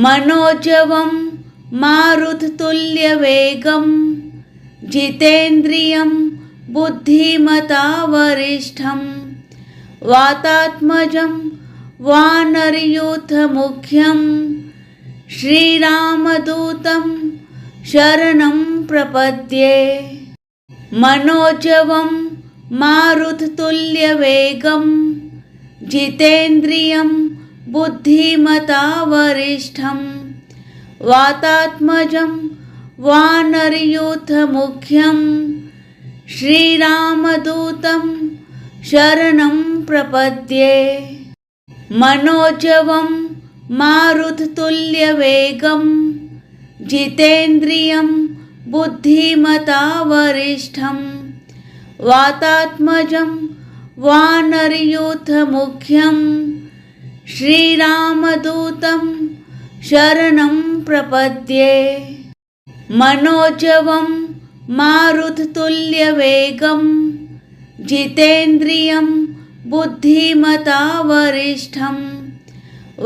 मनोजवं मारुततुल्यवेगं जितेन्द्रियं बुद्धिमतावरिष्ठं वातात्मजं वानरयूथमुख्यं श्रीरामदूतं शरणं प्रपद्ये। मनोजवं मारुततुल्यवेगं जितेन्द्रियं बुद्धिमतावरिष्ठं वातात्मजं वानरयूथमुख्यं श्रीरामदूतं शरणं प्रपद्ये। मनोजवं मारुततुल्यवेगं जितेन्द्रियं बुद्धिमतावरिष्ठं वातात्मजं वानरयूथमुख्यं श्रीरामदूतं शरणं प्रपद्ये। मनोजवं मारुततुल्यवेगं जितेन्द्रियं बुद्धिमतावरिष्ठं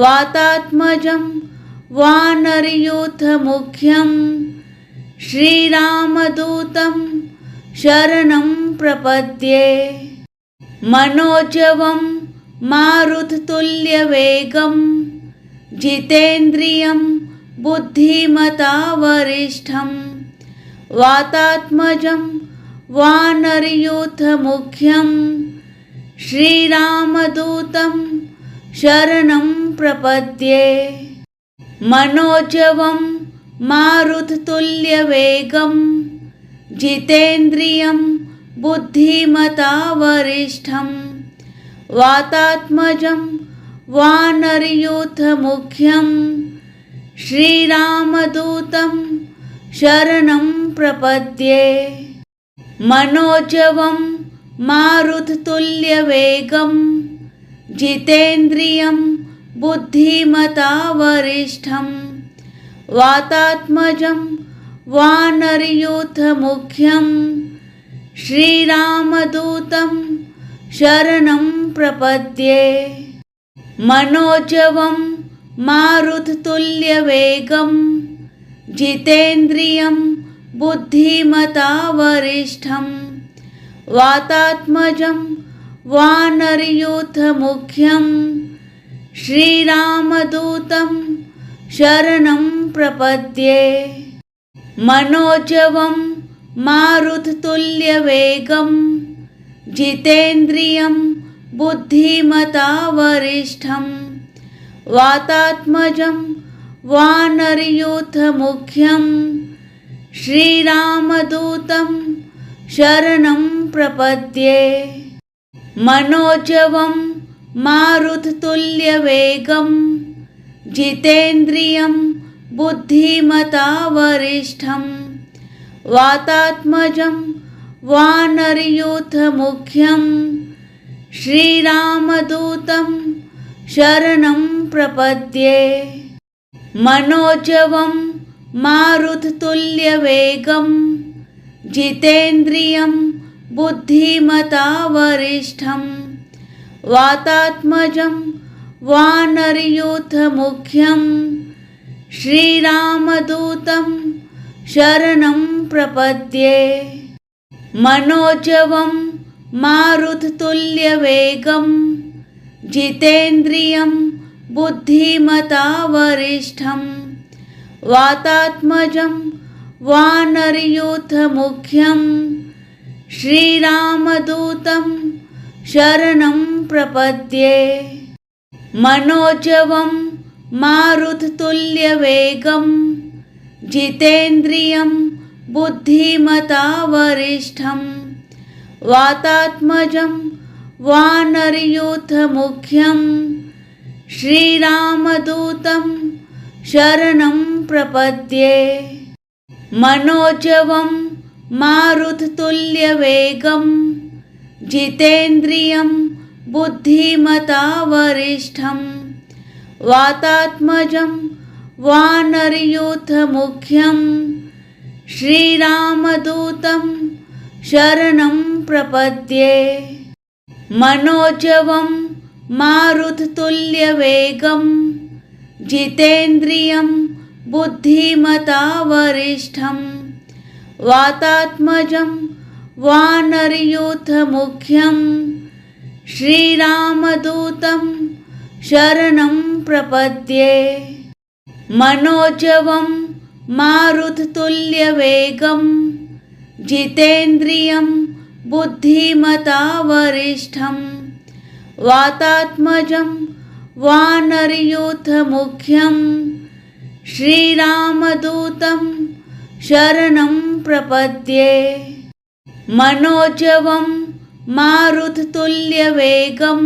वातात्मजं वानरयूथमुख्यं श्रीरामदूतं शरणं प्रपद्ये। मनोजवं मारुततुल्यवेगं जितेन्द्रियं बुद्धिमतावरिष्ठं वातात्मजं वानरयूथमुख्यं श्रीरामदूतं शरणं प्रपद्ये। मनोजवं मारुततुल्यवेगं जितेन्द्रियं बुद्धिमतावरिष्ठं वातात्मजं वानरयूथमुख्यं श्रीरामदूतं शरणं प्रपद्ये। मनोजवं मारुततुल्यवेगं जितेन्द्रियं बुद्धिमतावरिष्ठं वातात्मजं वानरयूथमुख्यं श्रीरामदूतं शरणं प्रपद्ये। मनोजवं मारुततुल्यवेगं जितेन्द्रियं बुद्धिमतावरिष्ठं वातात्मजं वानरयूथमुख्यं श्रीरामदूतं शरणं प्रपद्ये। मनोजवं मारुततुल्यवेगं जितेन्द्रियं बुद्धिमतावरिष्ठं वातात्मजं वानरयूथमुख्यं श्रीरामदूतं शरणं प्रपद्ये। मनोजवं मारुततुल्यवेगं जितेन्द्रियं बुद्धिमतावरिष्ठं वातात्मजं वानरयूथमुख्यं श्रीरामदूतं शरणं प्रपद्ये। मनोजवं मारुततुल्यवेगं जितेन्द्रियं बुद्धिमतावरिष्ठं वातात्मजं वानरयूथमुख्यं श्रीरामदूतं शरणं प्रपद्ये। मनोजवं मारुततुल्यवेगं जितेन्द्रियं बुद्धिमतावरिष्ठं वातात्मजं वानरयूथमुख्यं श्रीरामदूतं शरणं प्रपद्ये। मनोजवं मारुततुल्यवेगं जितेन्द्रियं बुद्धिमतावरिष्ठं वातात्मजं वानरयूथमुख्यं श्रीरामदूतं शरणं प्रपद्ये। मनोजवं मारुततुल्यवेगं जितेन्द्रियं बुद्धिमतावरिष्ठं वातात्मजं वानरयूथमुख्यं श्रीरामदूतं शरणं प्रपद्ये। मनोजवं मारुततुल्यवेगं जितेन्द्रियं बुद्धिमता वरिष्ठं वातात्मजं वानरयूथमुख्यं श्रीरामदूतं शरणं प्रपद्ये। मनोजवं मारुततुल्यवेगं जितेन्द्रियं बुद्धिमता वरिष्ठं वातात्मजं वानरयूथमुख्यं श्रीरामदूतं शरणं प्रपद्ये। मनोजवं मारुततुल्यवेगं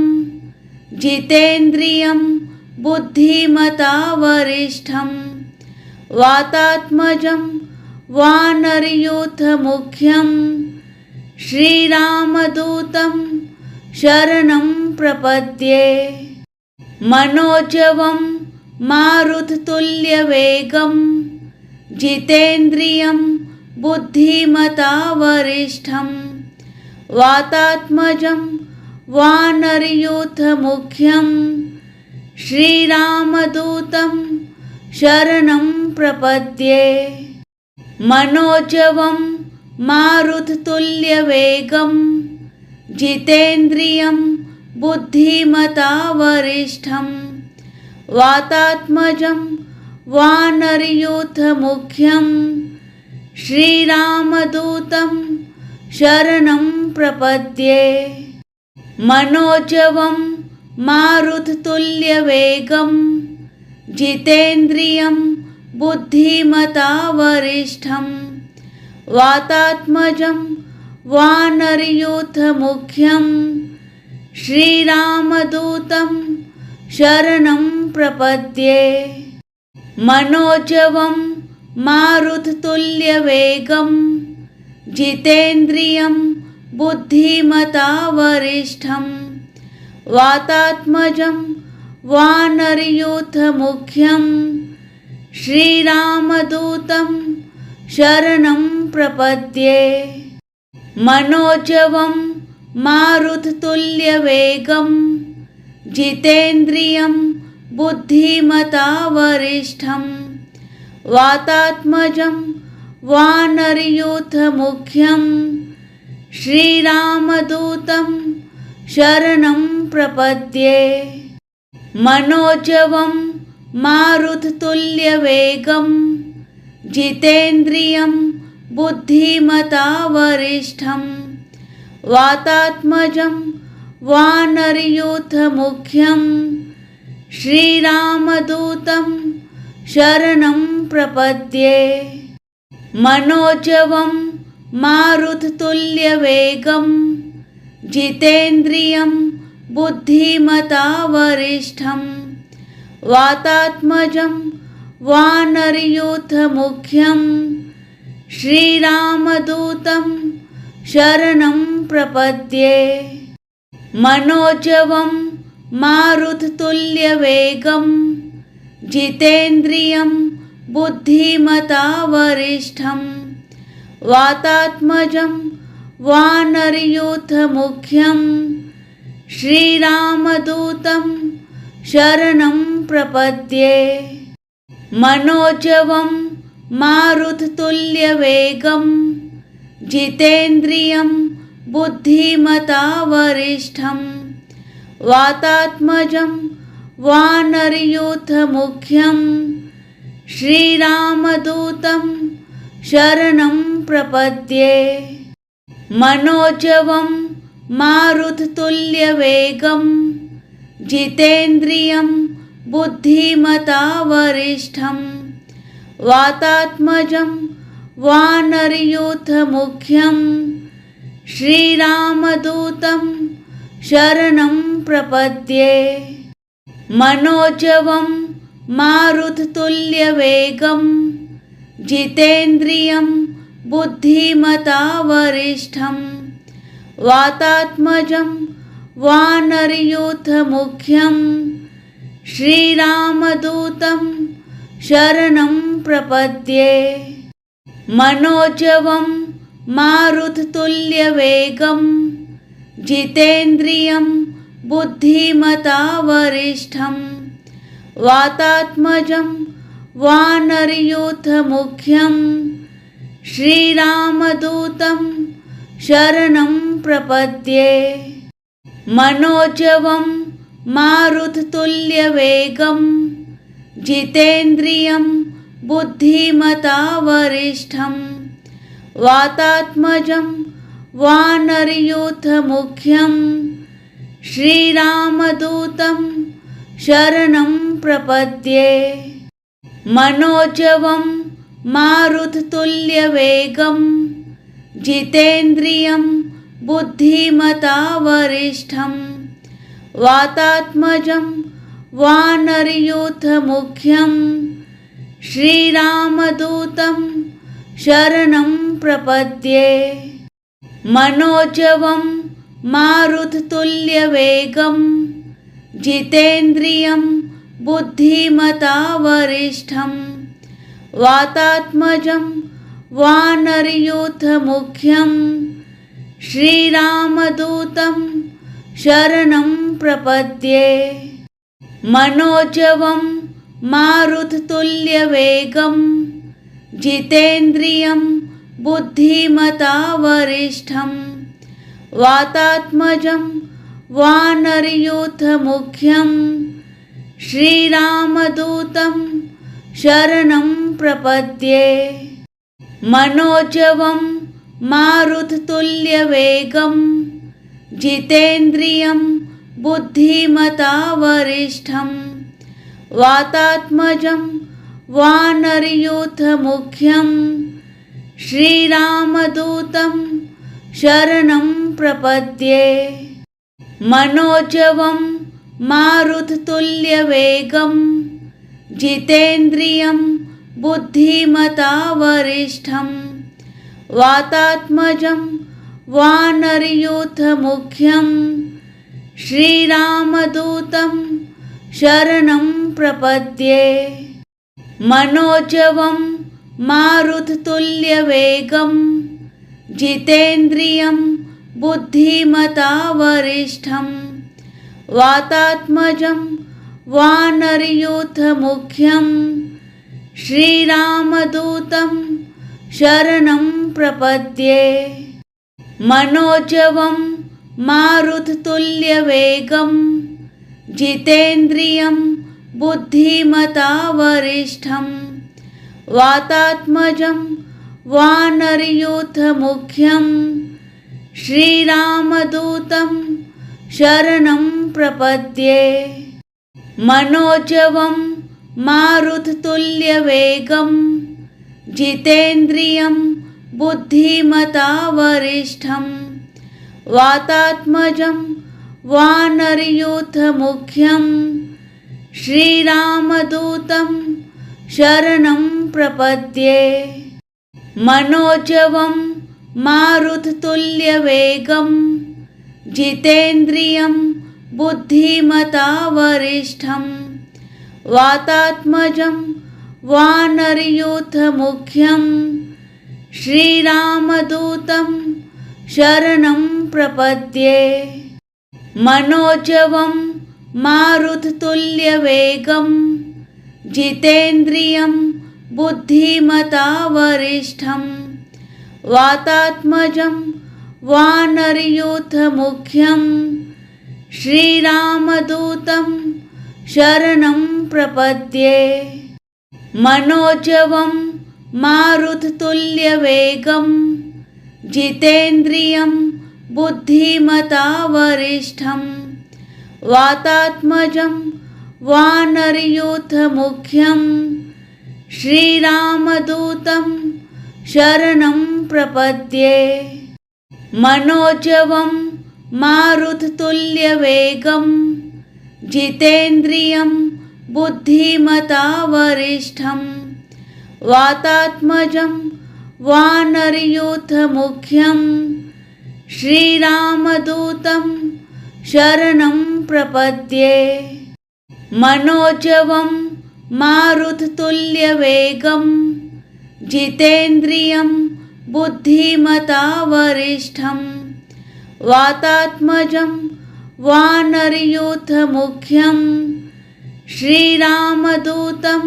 जितेन्द्रियं बुद्धिमता वरिष्ठं वातात्मजं वानरयूथमुख्यं श्रीरामदूतं शरणं प्रपद्ये। मनोजवं मारुततुल्यवेगं जितेन्द्रियं बुद्धिमता वरिष्ठं वातात्मजं वानरयूथमुख्यं श्रीरामदूतं शरणं प्रपद्ये। मनोजवं मारुततुल्यवेगं जितेन्द्रियं बुद्धिमता वरिष्ठं वातात्मजं वानरयूथमुख्यं श्रीरामदूतं शरणं प्रपद्ये। मनोजवं मारुततुल्यवेगं जितेन्द्रियं बुद्धिमता वरिष्ठं वातात्मजं वानरयूथमुख्यं श्रीरामदूतं शरणं प्रपद्ये। मनोजवं मारुततुल्यवेगं जितेन्द्रियं बुद्धिमता वरिष्ठं वातात्मजं वानरयूथमुख्यं श्रीरामदूतं शरणं प्रपद्ये। मनोजवं मारुततुल्यवेगं जितेन्द्रियं बुद्धिमता वरिष्ठं वातात्मजं वानरयूथमुख्यं श्रीरामदूतं शरणं प्रपद्ये। मनोजवं मारुततुल्यवेगं जितेन्द्रियं बुद्धिमता वरिष्ठं वातात्मजं वानरयूथमुख्यं श्रीरामदूतं शरणं प्रपद्ये। मनोजवं मारुततुल्यवेगं जितेन्द्रियं बुद्धिमता वरिष्ठं वातात्मजं वानरयूथमुख्यं श्रीरामदूतं शरणं प्रपद्ये। मनोजवं मारुततुल्यवेगं जितेन्द्रियं बुद्धिमता वरिष्ठं वातात्मजं वानरयूथमुख्यं श्रीरामदूतं शरणं प्रपद्ये। मनोजवं मारुततुल्यवेगं जितेन्द्रियं बुद्धिमता वरिष्ठं वातात्मजं वानरयूथमुख्यं श्रीरामदूतं शरणं प्रपद्ये। मनोजवं मारुततुल्यवेगं जितेन्द्रियं बुद्धिमता वरिष्ठं वातात्मजं वानरयूथमुख्यं श्रीरामदूतं शरणं प्रपद्ये। मनोजवं मारुततुल्यवेगं जितेन्द्रियं बुद्धिमता वरिष्ठं वातात्मजं वानरयूथमुख्यं श्रीरामदूतं शरणं प्रपद्ये। मनोजवं मारुततुल्यवेगं जितेन्द्रियं बुद्धिमता वरिष्ठं वातात्मजं वानरयूथमुख्यं श्रीरामदूतं शरणं प्रपद्ये। मनोजवं मारुततुल्यवेगं जितेन्द्रियं बुद्धिमतावरिष्ठं वातात्मजं वानरयूथमुख्यं श्रीरामदूतं शरणं प्रपद्ये। मनोजवं मारुततुल्यवेगं जितेन्द्रियं बुद्धिमतावरिष्ठं वातात्मजं वानरयूथमुख्यं श्रीरामदूतं शरणं प्रपद्ये। मनोजवं मारुततुल्यवेगं जितेन्द्रियं बुद्धिमतावरिष्ठं वातात्मजं वानरयूथमुख्यं श्रीरामदूतं शरणं प्रपद्ये। मनोजवं मारुततुल्यवेगं जितेन्द्रियं बुद्धिमतावरिष्ठं वातात्मजं वानरयूथमुख्यं श्रीरामदूतं शरणं प्रपद्ये। मनोजवं मारुततुल्यवेगं जितेन्द्रियं बुद्धिमतावरिष्ठं वातात्मजं वानरयूथमुख्यं श्रीरामदूतं शरणं प्रपद्ये। मनोजवं मारुततुल्यवेगं जितेन्द्रियं बुद्धिमतावरिष्ठं वातात्मजं वानरयूथमुख्यं श्रीरामदूतं शरणं प्रपद्ये। मनोजवं मारुततुल्यवेगं जितेन्द्रियं बुद्धिमतावरिष्ठं वातात्मजं वानरयूथमुख्यं श्रीरामदूतं शरणं प्रपद्ये। मनोजवं मारुततुल्यवेगं जितेन्द्रियं बुद्धिमतावरिष्ठं वातात्मजं वानरयूथमुख्यं श्रीरामदूतं शरणं प्रपद्ये। मनोजवं मारुततुल्यवेगं जितेन्द्रियं बुद्धिमतावरिष्ठं वातात्मजं वानरयूथमुख्यं श्रीरामदूतं शरणं प्रपद्ये। मनोजवं मारुततुल्यवेगं जितेन्द्रियं बुद्धिमतावरिष्ठं वातात्मजं वानरयूथमुख्यं श्रीरामदूतं शरणं प्रपद्ये। मनोजवं मारुततुल्यवेगं जितेन्द्रियं बुद्धिमतावरिष्ठं वातात्मजं वानरयूथमुख्यं श्रीरामदूतं शरणं प्रपद्ये। मनोजवं मारुततुल्यवेगं जितेन्द्रियं बुद्धिमतावरिष्ठं वातात्मजं वानरयूथमुख्यं श्रीरामदूतं शरणं प्रपद्ये। मनोजवं मारुततुल्यवेगं जितेन्द्रियं बुद्धिमतावरिष्ठं वातात्मजं वानरयूथमुख्यं श्रीरामदूतं शरणं प्रपद्ये। मनोजवं मारुततुल्यवेगं जितेन्द्रियं बुद्धिमतावरिष्ठं वातात्मजं वानरयूथमुख्यं श्रीरामदूतं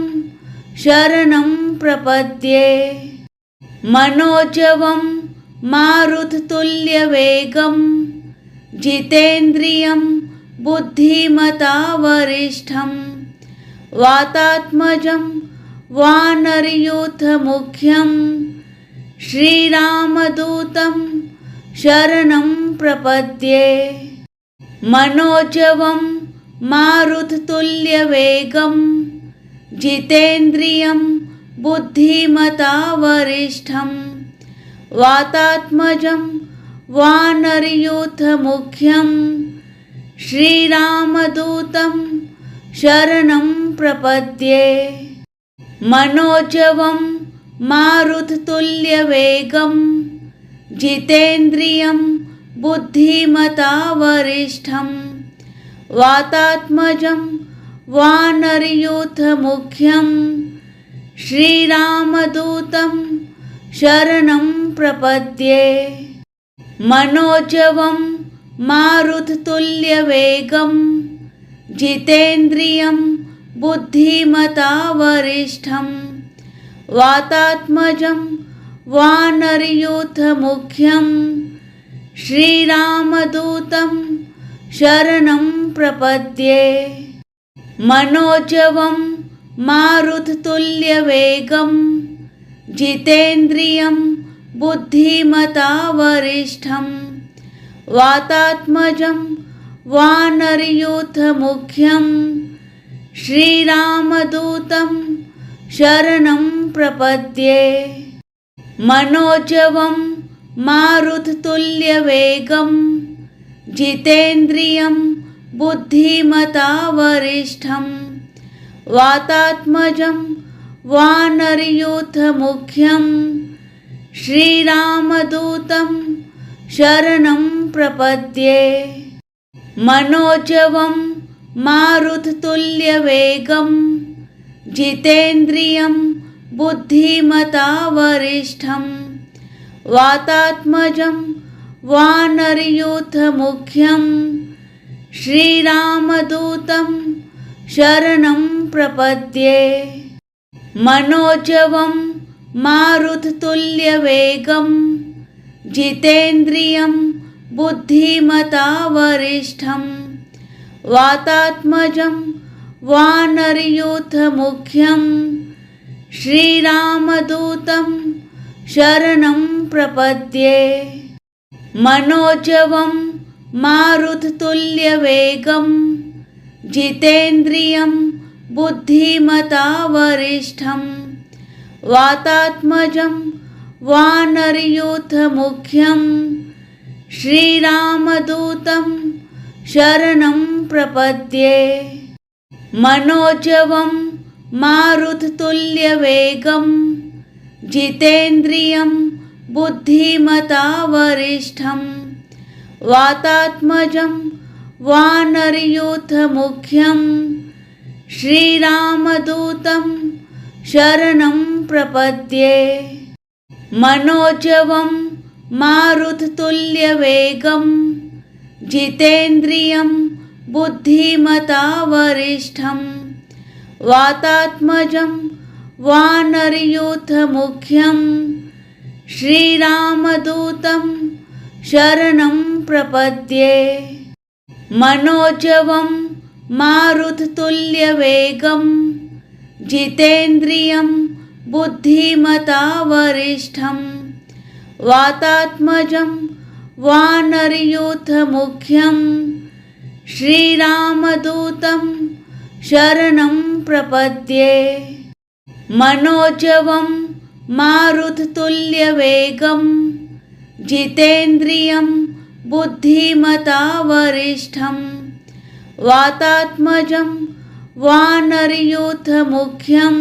शरणं प्रपद्ये। मनोजवं मारुततुल्यवेगं जितेन्द्रियं बुद्धिमतावरिष्ठं वातात्मजं वानरयूथमुख्यं श्रीरामदूतं शरणं प्रपद्ये। मनोजवं मारुततुल्यवेगं जितेन्द्रियं बुद्धिमतावरिष्ठं वातात्मजं वानरयूथमुख्यं श्रीरामदूतं शरणं प्रपद्ये। मनोजवं मारुततुल्यवेगं जितेन्द्रियं बुद्धिमतावरिष्ठं वातात्मजं वानरयूथमुख्यं श्रीरामदूतं शरणं प्रपद्ये। मनोजवं मारुततुल्यवेगं जितेन्द्रियं बुद्धिमतावरिष्ठं वातात्मजं वानरयूथमुख्यं श्रीरामदूतं शरणं प्रपद्ये। मनोजवं मारुततुल्यवेगं जितेन्द्रियं बुद्धिमतावरिष्ठं वातात्मजं वानरयूथमुख्यं श्रीरामदूतं शरणं प्रपद्ये। मनोजवं मारुततुल्यवेगं जितेन्द्रियं बुद्धिमतावरिष्ठं वातात्मजं वानरयूथमुख्यं श्रीरामदूतं शरणं प्रपद्ये। मनोजवं मारुततुल्यवेगं जितेन्द्रियं बुद्धिमतावरिष्ठं वातात्मजं वानरयूथमुख्यं श्रीरामदूतं शरणं प्रपद्ये। मनोजवं मारुततुल्यवेगं जितेन्द्रियं बुद्धिमतावरिष्ठं वातात्मजं वानरयूथमुख्यं श्रीरामदूतं शरणं प्रपद्ये। मनोजवं मारुततुल्यवेगं जितेन्द्रियं बुद्धिमतावरिष्ठं वातात्मजं वानरयूथमुख्यं श्रीरामदूतं शरणं प्रपद्ये। मनोजवं मारुततुल्यवेगं जितेन्द्रियं बुद्धिमतावरिष्ठं वातात्मजं वानरयूथमुख्यं श्रीरामदूतं शरणं प्रपद्ये। मनोजवं मारुततुल्यवेगं जितेन्द्रियं बुद्धिमतावरिष्ठं वातात्मजं वानरयूथमुख्यं श्रीरामदूतं शरणं प्रपद्ये। मनोजवं मारुततुल्यवेगं जितेन्द्रियं बुद्धिमतावरिष्ठं वातात्मजं वानरयूथमुख्यं श्रीरामदूतं शरणं प्रपद्ये। मनोजवं मारुततुल्यवेगं जितेन्द्रियं बुद्धिमतावरिष्ठं वातात्मजं वानरयूथमुख्यं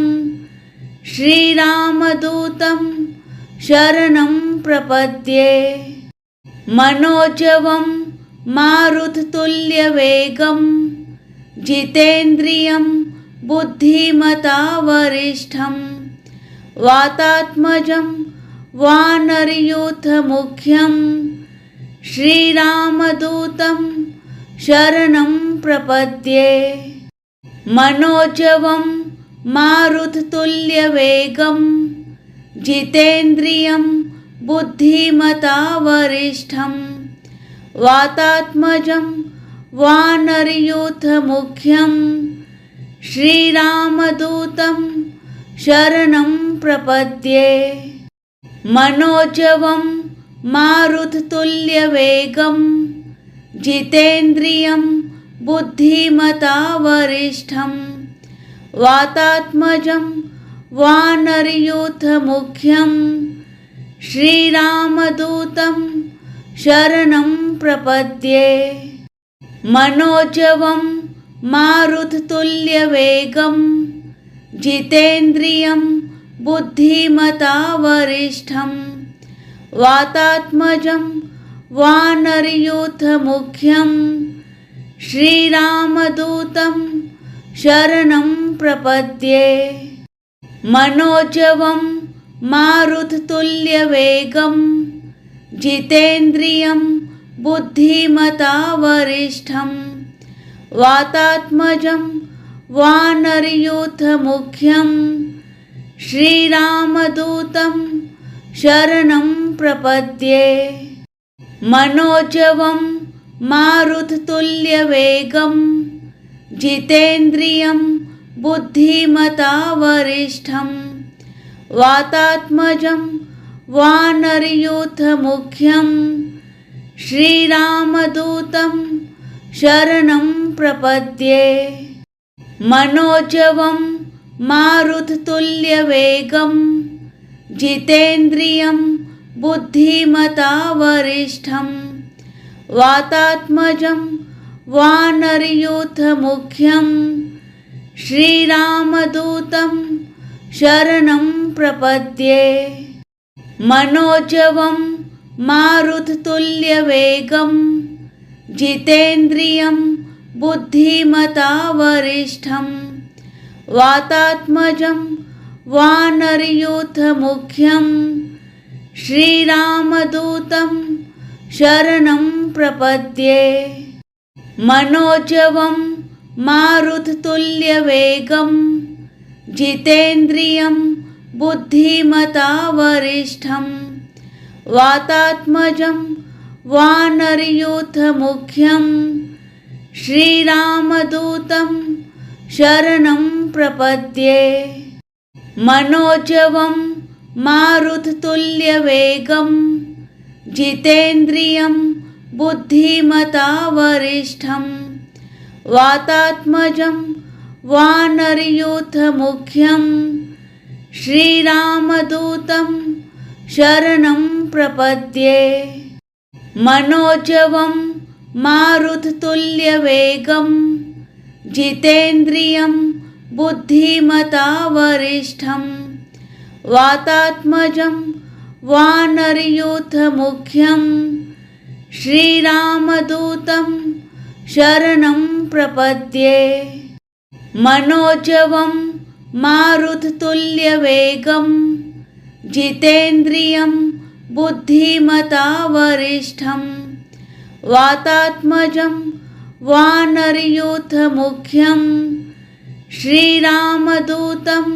श्रीरामदूतं शरणं प्रपद्ये। मनोजवं मारुततुल्यवेगं जितेन्द्रियं बुद्धिमतावरिष्ठं वातात्मजं वानरयूथमुख्यं श्रीरामदूतं शरणं प्रपद्ये। मनोजवं मारुततुल्यवेगं जितेन्द्रियं बुद्धिमतावरिष्ठं वातात्मजं वानरयूथमुख्यं श्रीरामदूतं शरणं प्रपद्ये। मनोजवं मारुततुल्यवेगं जितेन्द्रियं बुद्धिमतावरिष्ठं वातात्मजं वानरयूथमुख्यं श्रीरामदूतं शरणं प्रपद्ये। मनोजवं मारुततुल्यवेगं जितेन्द्रियं बुद्धिमतावरिष्ठं वातात्मजं वानरयूथमुख्यं श्रीरामदूतं शरणं प्रपद्ये। मनोजवं मारुततुल्यवेगं जितेन्द्रियं बुद्धिमतावरिष्ठं वातात्मजं वानरयूथमुख्यं श्रीरामदूतं शरणं प्रपद्ये। मनोजवं मारुततुल्यवेगं जितेन्द्रियं बुद्धिमतावरिष्ठं वातात्मजं वानरयूथमुख्यं श्रीरामदूतं शरणं प्रपद्ये। मनोजवं मारुततुल्यवेगं जितेन्द्रियं बुद्धिमतावरिष्ठं वातात्मजं वानरयूथमुख्यं श्रीरामदूतं शरणं प्रपद्ये। मनोजवं मारुततुल्यवेगं जितेन्द्रियं बुद्धिमतावरिष्ठं वातात्मजं वानरयूथमुख्यं श्रीरामदूतं शरणं प्रपद्ये। मनोजवं मारुततुल्यवेगं जितेन्द्रियं बुद्धिमतावरिष्ठं वातात्मजं वानरयूथमुख्यं श्रीरामदूतं शरणं प्रपद्ये। मनोजवं मारुततुल्यवेगं जितेन्द्रियं बुद्धिमतावरिष्ठं वातात्मजं वानरयूथमुख्यं श्रीरामदूतं शरणं प्रपद्ये। मनोजवं मारुततुल्यवेगं जितेन्द्रियं बुद्धिमतावरिष्ठं वातात्मजं वानरयूथमुख्यं श्रीरामदूतं शरणं प्रपद्ये। मनोजवं मारुततुल्यवेगं जितेन्द्रियं बुद्धिमतावरिष्ठं वातात्मजं वानरयूथमुख्यं श्रीरामदूतं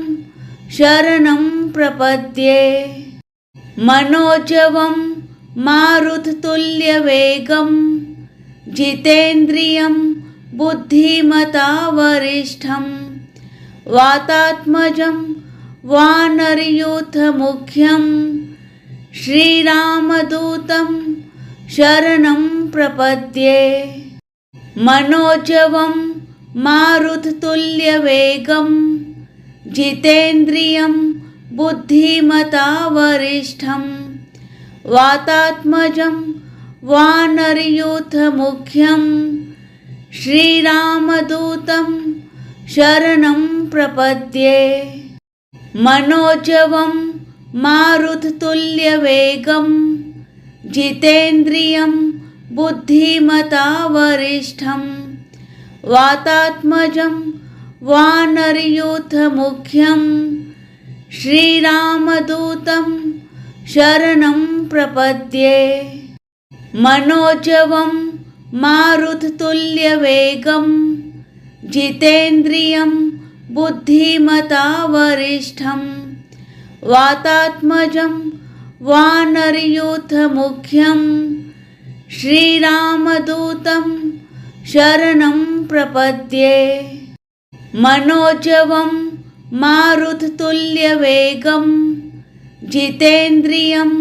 शरणं प्रपद्ये। मनोजवं मारुततुल्यवेगं जितेन्द्रियं बुद्धिमतावरिष्ठं वातात्मजं वानरयूथमुख्यं श्रीरामदूतं शरणं प्रपद्ये। मनोजवं मारुततुल्यवेगं जितेन्द्रियं बुद्धिमतावरिष्ठं वातात्मजं वानरयूथमुख्यं श्रीरामदूतं शरणं प्रपद्ये। मनोजवं मारुततुल्यवेगं जितेन्द्रियं बुद्धिमतावरिष्ठं वातात्मजं वानरयूथमुख्यं श्रीरामदूतं शरणं प्रपद्ये। मनोजवं मारुततुल्यवेगं जितेन्द्रियं बुद्धिमतावरिष्ठं वातात्मजं वानरयूथमुख्यं श्रीरामदूतं शरणं प्रपद्ये। मनोजवं मारुततुल्यवेगं जितेन्द्रियं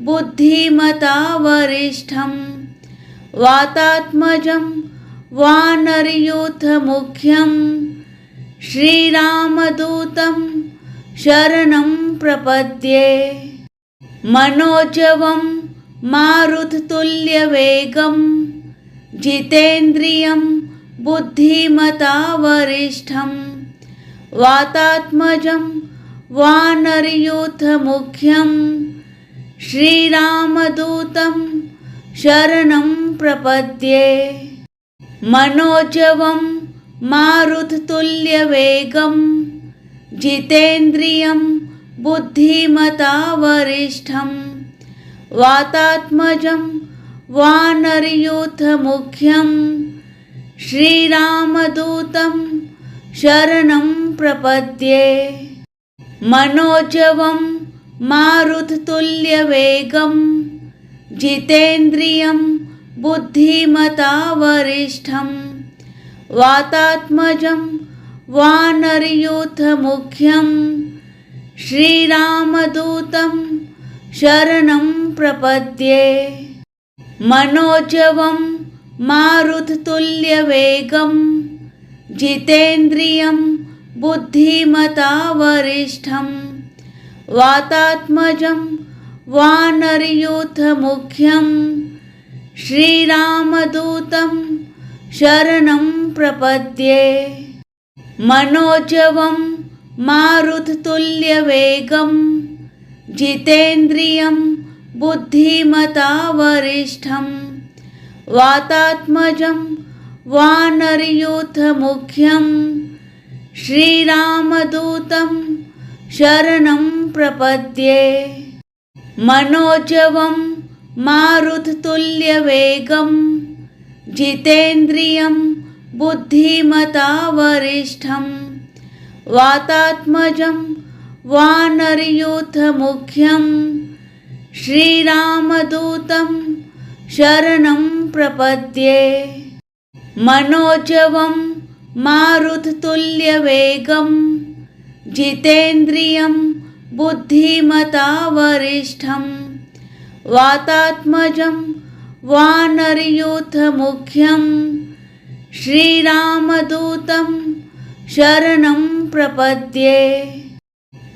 बुद्धिमतावरिष्ठं वातात्मजं वानरयूथमुख्यं श्रीरामदूतं शरणं प्रपद्ये। मनोजवं मारुततुल्यवेगं जितेन्द्रियं बुद्धिमतावरिष्ठं वातात्मजं वानरयूथमुख्यं श्रीरामदूतं शरणं प्रपद्ये। मनोजवं मारुततुल्यवेगं जितेन्द्रियं बुद्धिमतावरिष्ठं वातात्मजं वानरयूथमुख्यं श्रीरामदूतं शरणं प्रपद्ये। मनोजवं मारुततुल्यवेगं जितेन्द्रियं बुद्धिमतावरिष्ठं वातात्मजं वानरयूथमुख्यं श्रीरामदूतं शरणं प्रपद्ये। मनोजवं मारुततुल्यवेगं जितेन्द्रियं बुद्धिमतावरिष्ठं वातात्मजं वानरयूथमुख्यं श्रीरामदूतं शरणं प्रपद्ये। मनोजवं मारुततुल्यवेगं जितेन्द्रियं बुद्धिमतावरिष्ठं वातात्मजं वानरयूथमुख्यं श्रीरामदूतं शरणं प्रपद्ये। मनोजवं मारुततुल्यवेगं जितेन्द्रियं बुद्धिमतावरिष्ठं वातात्मजं वानरयूथमुख्यं श्रीरामदूतं शरणं प्रपद्ये। मनोजवं मारुततुल्यवेगं जितेन्द्रियं बुद्धिमतावरिष्ठं वातात्मजं वानरयूथमुख्यं श्रीरामदूतं शरणं प्रपद्ये।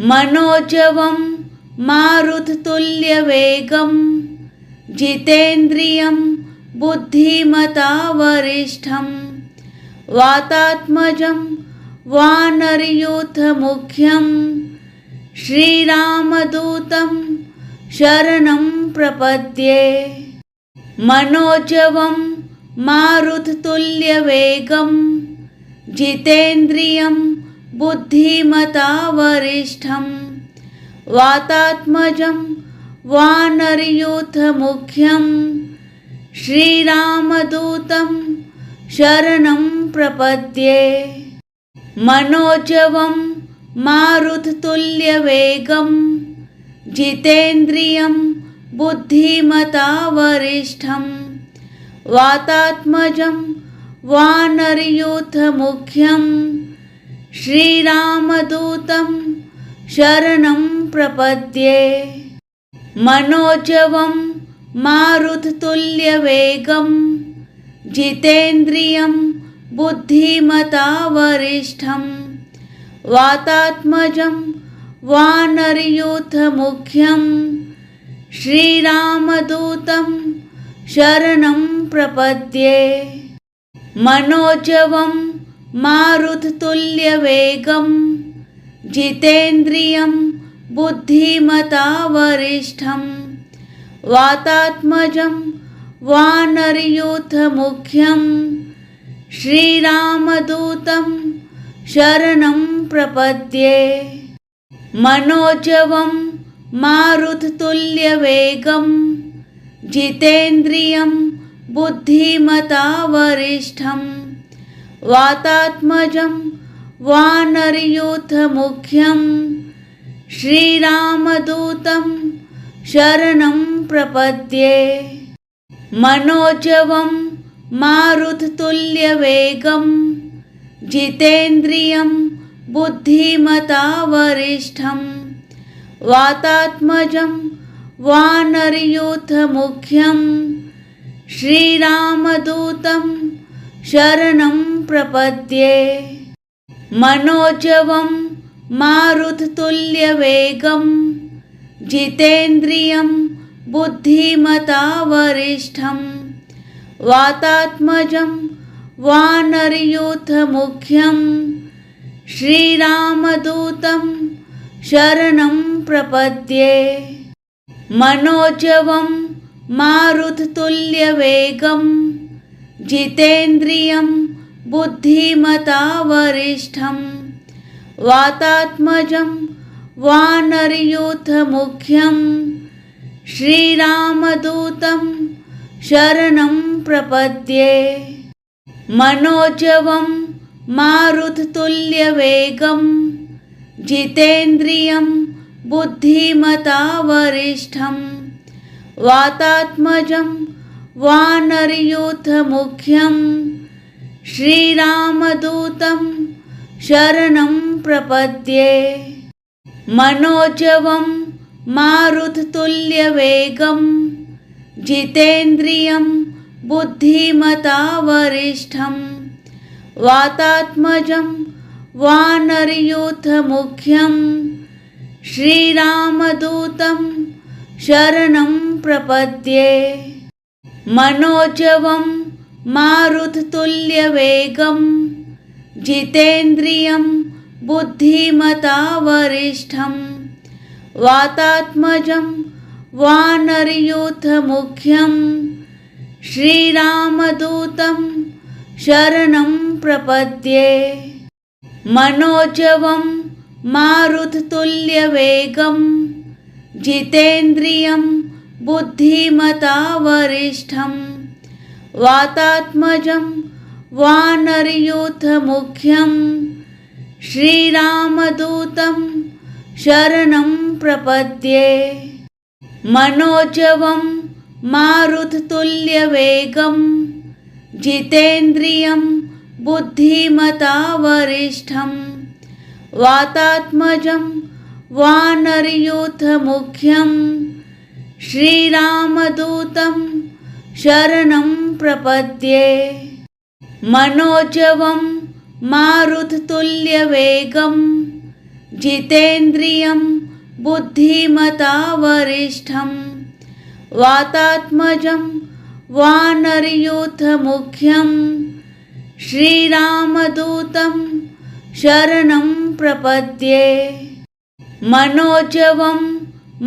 मनोजवं मारुततुल्यवेगं जितेन्द्रियं बुद्धिमतावरिष्ठं वातात्मजं वानरयूथमुख्यं श्रीरामदूतं शरणं प्रपद्ये। मनोजवं मारुततुल्यवेगं जितेन्द्रियं बुद्धिमतावरिष्ठं वातात्मजं वानरयूथमुख्यं श्रीरामदूतं शरणं प्रपद्ये। मनोजवं मारुततुल्यवेगं जितेन्द्रियं बुद्धिमतावरिष्ठं वातात्मजं वानरयूथमुख्यं श्रीरामदूतं शरणं प्रपद्ये। मनोजवं मारुततुल्यवेगं जितेन्द्रियं बुद्धिमतावरिष्ठं वातात्मजं वानरयूथमुख्यं श्रीरामदूतं शरणं प्रपद्ये। मनोजवं मारुततुल्यवेगं जितेन्द्रियं बुद्धिमतावरिष्ठं वातात्मजं वानरयूथमुख्यं श्रीरामदूतं शरणं प्रपद्ये। मनोजवं मारुततुल्यवेगं जितेन्द्रियं बुद्धिमतावरिष्ठं वातात्मजं वानरयूथमुख्यं श्रीरामदूतं शरणं प्रपद्ये। मनोजवं मारुततुल्यवेगं जितेन्द्रियं बुद्धिमतावरिष्ठं वातात्मजं वानरयूथमुख्यं श्रीरामदूतं शरणं प्रपद्ये। मनोजवं मारुततुल्यवेगं जितेन्द्रियं बुद्धिमतावरिष्ठं वातात्मजं वानरयूथमुख्यं श्रीरामदूतं शरणं प्रपद्ये। मनोजवं मारुततुल्यवेगं जितेन्द्रियं बुद्धिमतावरिष्ठं वातात्मजं वानरयूथमुख्यं श्रीरामदूतं शरणं प्रपद्ये। मनोजवं मारुततुल्यवेगं जितेन्द्रियं बुद्धिमतावरिष्ठं वातात्मजं वानरयूथमुख्यं श्रीरामदूतं शरणं प्रपद्ये। मनोजवं मारुततुल्यवेगं जितेन्द्रियं बुद्धिमतावरिष्ठं वातात्मजं वानरयूथमुख्यं श्रीरामदूतं शरणं प्रपद्ये। मनोजवं मारुततुल्यवेगं जितेन्द्रियं बुद्धिमतावरिष्ठं वातात्मजं वानरयूथमुख्यं श्रीरामदूतं शरणं प्रपद्ये। मनोजवं मारुततुल्यवेगं जितेन्द्रियं बुद्धिमतावरिष्ठं वातात्मजं वानरयूथमुख्यं श्रीरामदूतं शरणं प्रपद्ये। मनोजवं मारुततुल्यवेगं जितेन्द्रियं बुद्धिमतावरिष्ठं वातात्मजं वानरयूथमुख्यं श्रीरामदूतं शरणं प्रपद्ये। मनोजवं मारुततुल्यवेगं जितेन्द्रियं बुद्धिमतावरिष्ठं वातात्मजं वानरयूथमुख्यं श्रीरामदूतं शरणं प्रपद्ये। मनोजवं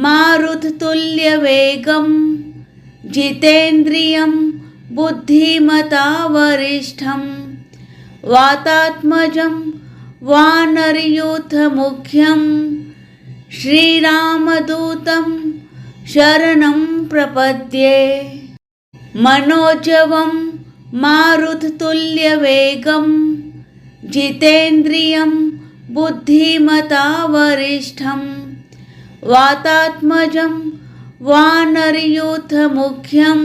मारुततुल्यवेगं जितेन्द्रियं बुद्धिमतावरिष्ठं वातात्मजं वानरयूथमुख्यं श्रीरामदूतं शरणं प्रपद्ये। मनोजवं मारुततुल्यवेगं जितेन्द्रियं बुद्धिमतावरिष्ठं वातात्मजं वानरयूथमुख्यं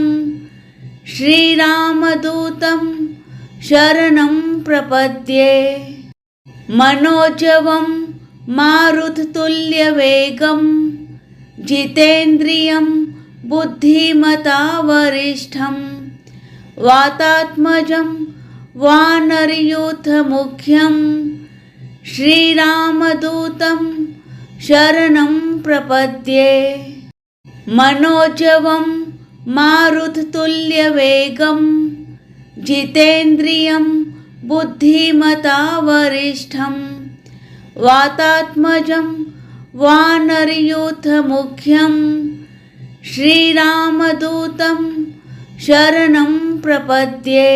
श्रीरामदूतं शरणं प्रपद्ये। मनोजवं मारुततुल्यवेगं जितेन्द्रियं बुद्धिमतावरिष्ठं वातात्मजं वानरयूथमुख्यं श्रीरामदूतं शरणं प्रपद्ये। मनोजवं मारुततुल्यवेगं जितेन्द्रियं बुद्धिमतावरिष्ठं वातात्मजं वानरयूथमुख्यं श्रीरामदूतं शरणं प्रपद्ये।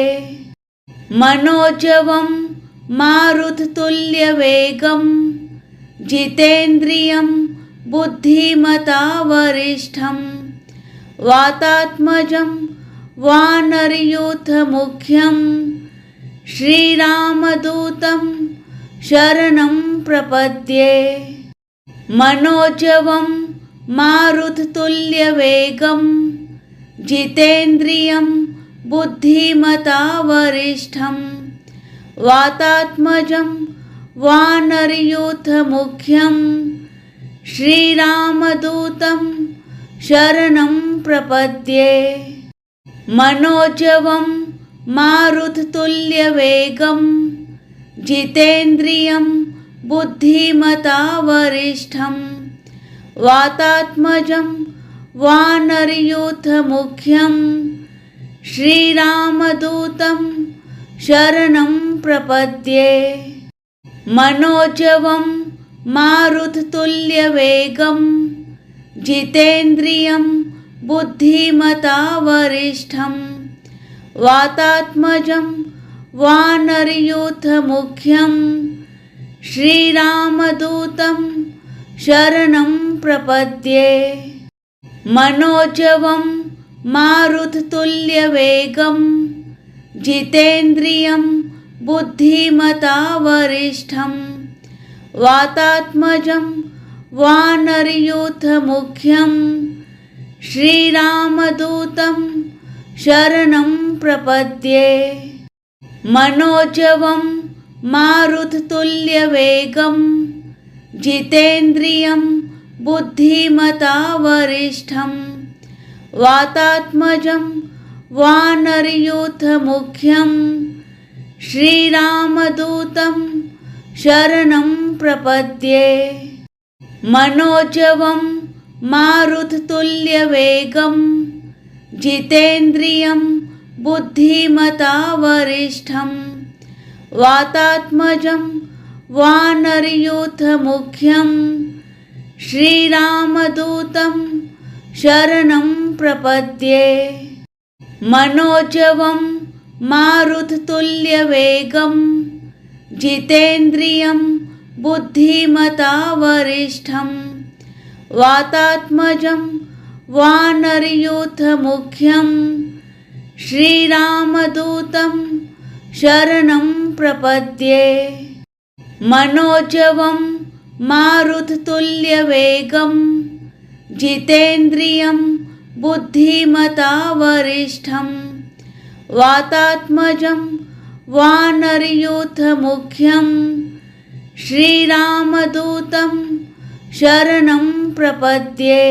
मनोजवं मारुततुल्यवेगं जितेन्द्रियं बुद्धिमतावरिष्ठं वातात्मजं वानरयूथमुख्यं श्रीरामदूतं शरणं प्रपद्ये। मनोजवं मारुततुल्यवेगं जितेन्द्रियं बुद्धिमतावरिष्ठं वातात्मजं वानरयूथमुख्यं श्रीरामदूतं शरणं प्रपद्ये। मनोजवं मारुततुल्यवेगं जितेन्द्रियं बुद्धिमतावरिष्ठं वातात्मजं वानरयूथमुख्यं श्रीरामदूतं शरणं प्रपद्ये। मनोजवं मारुततुल्यवेगं जितेन्द्रियं बुद्धिमतावरिष्ठं वातात्मजं वानरयूथमुख्यं श्रीरामदूतं शरणं प्रपद्ये। मनोजवं मारुततुल्यवेगं जितेन्द्रियं बुद्धिमतावरिष्ठं वातात्मजं वानरयूथमुख्यं श्रीरामदूतं शरणं प्रपद्ये। मनोजवं मारुततुल्यवेगं जितेन्द्रियं बुद्धिमतावरिष्ठं वातात्मजं वानरयूथमुख्यं श्रीरामदूतं शरणं प्रपद्ये। मनोजवं मारुततुल्यवेगं जितेन्द्रियं बुद्धिमतावरिष्ठं वातात्मजं वानरयूथमुख्यं श्रीरामदूतं शरणं प्रपद्ये। मनोजवं मारुततुल्यवेगं जितेन्द्रियं बुद्धिमतावरिष्ठं वातात्मजं वानरयूथमुख्यं श्रीरामदूतं शरणं प्रपद्ये। मनोजवं मारुततुल्यवेगं जितेन्द्रियं बुद्धिमतावरिष्ठं वातात्मजं वानरयूथमुख्यं श्रीरामदूतं शरणं प्रपद्ये।